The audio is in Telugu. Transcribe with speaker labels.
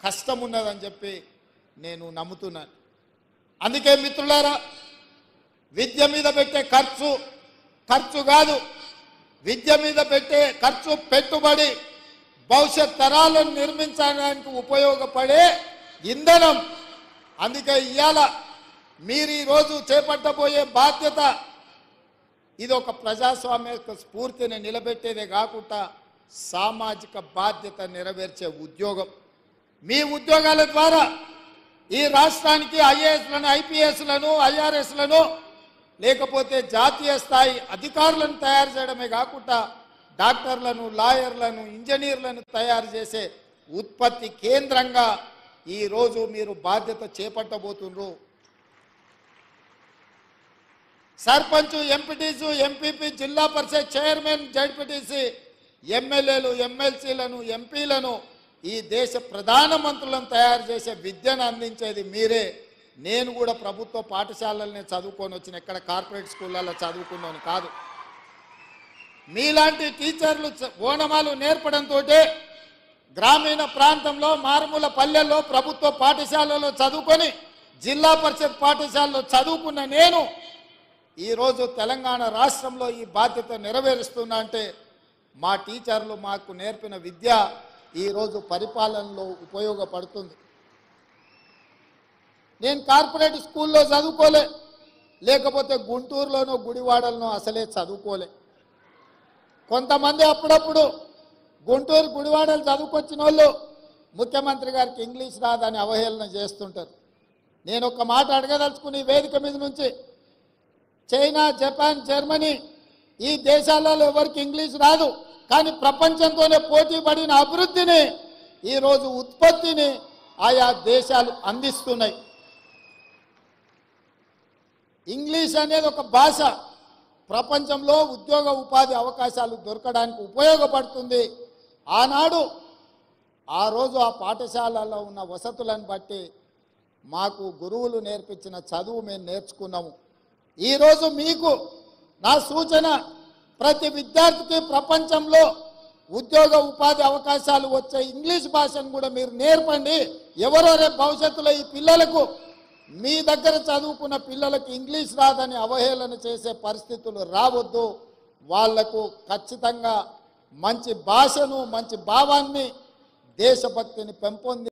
Speaker 1: కష్టం ఉన్నదని చెప్పి నేను నమ్ముతున్నాను. అందుకే మిత్రులారా, విద్య మీద పెట్టే ఖర్చు కాదు, విద్య మీద పెట్టే ఖర్చు పెట్టుబడి భవిష్యత్ తరాలను నిర్మించడానికి ఉపయోగపడే ఇంధనం. అందుకే ఇవాళ మీరు ఈరోజు చేపట్టబోయే బాధ్యత ఇది ఒక ప్రజాస్వామ్య స్ఫూర్తిని నిలబెట్టేదే కాకుండా సామాజిక బాధ్యత నెరవేర్చే ఉద్యోగం. మీ ఉద్యోగాల ద్వారా ఈ రాష్ట్రానికి ఐఏఎస్లను, ఐపీఎస్లను, ఐఆర్ఎస్లను లేకపోతే జాతీయ స్థాయి అధికారులను తయారు చేయడమే కాకుండా డాక్టర్లను, లాయర్లను, ఇంజనీర్లను తయారు చేసే ఉత్పత్తి కేంద్రంగా ఈరోజు మీరు బాధ్యత చేపట్టబోతున్నారు. సర్పంచ్, ఎంపీటీసు, ఎంపీపీ, జిల్లా పరిషత్ చైర్మన్, జడ్పీటీసీ, ఎమ్మెల్యేలు, ఎమ్మెల్సీలను, ఎంపీలను, ఈ దేశ ప్రధానమంత్రులను తయారు చేసే విద్యను అందించేది మీరే. నేను కూడా ప్రభుత్వ పాఠశాలలనే చదువుకొని వచ్చిన, ఎక్కడ కార్పొరేట్ స్కూళ్ళల్లో చదువుకున్నాను కాదు. మీలాంటి టీచర్లు ఓనమాలు నేర్పడంతో గ్రామీణ ప్రాంతంలో, మారుమూల పల్లెల్లో ప్రభుత్వ పాఠశాలలో చదువుకొని జిల్లా పరిషత్ పాఠశాలలో చదువుకున్న నేను ఈరోజు తెలంగాణ రాష్ట్రంలో ఈ బాధ్యత నెరవేరుస్తున్నా అంటే మా టీచర్లు మాకు నేర్పిన విద్య ఈరోజు పరిపాలనలో ఉపయోగపడుతుంది. నేను కార్పొరేట్ స్కూల్లో చదువుకోలే, లేకపోతే గుంటూరులోనో గుడివాడలోనో అసలే చదువుకోలే. కొంతమంది అప్పుడప్పుడు గుంటూరు, గుడివాడలు చదువుకొచ్చిన వాళ్ళు ముఖ్యమంత్రి గారికి ఇంగ్లీష్ రాదని అవహేళన చేస్తుంటారు. నేను ఒక మాట అడగదలుచుకుని వేదిక మీద నుంచి, చైనా, జపాన్, జర్మనీ ఈ దేశాలలో ఎవరికి ఇంగ్లీష్ రాదు, కానీ ప్రపంచంతోనే పోటీ పడిన అభివృద్ధిని, ఈరోజు ఉత్పత్తిని ఆయా దేశాలు అందిస్తున్నాయి. ఇంగ్లీష్ అనేది ఒక భాష ప్రపంచంలో ఉద్యోగ ఉపాధి అవకాశాలు దొరకడానికి ఉపయోగపడుతుంది. ఆనాడు ఆ రోజు ఆ పాఠశాలలో ఉన్న వసతులను బట్టి మాకు గురువులు నేర్పించిన చదువు మేము నేర్చుకున్నాము. ఈరోజు మీకు నా సూచన, ప్రతి విద్యార్థికి ప్రపంచంలో ఉద్యోగ ఉపాధి అవకాశాలు వచ్చే ఇంగ్లీష్ భాషను కూడా మీరు నేర్పండి. ఎవరో రేపు భవిష్యత్తులో ఈ పిల్లలకు, మీ దగ్గర చదువుకున్న పిల్లలకు ఇంగ్లీష్ రాదని అవహేళన చేసే పరిస్థితులు రావద్దు. వాళ్లకు ఖచ్చితంగా మంచి భాషను, మంచి భావాన్ని, దేశభక్తిని పెంపొంది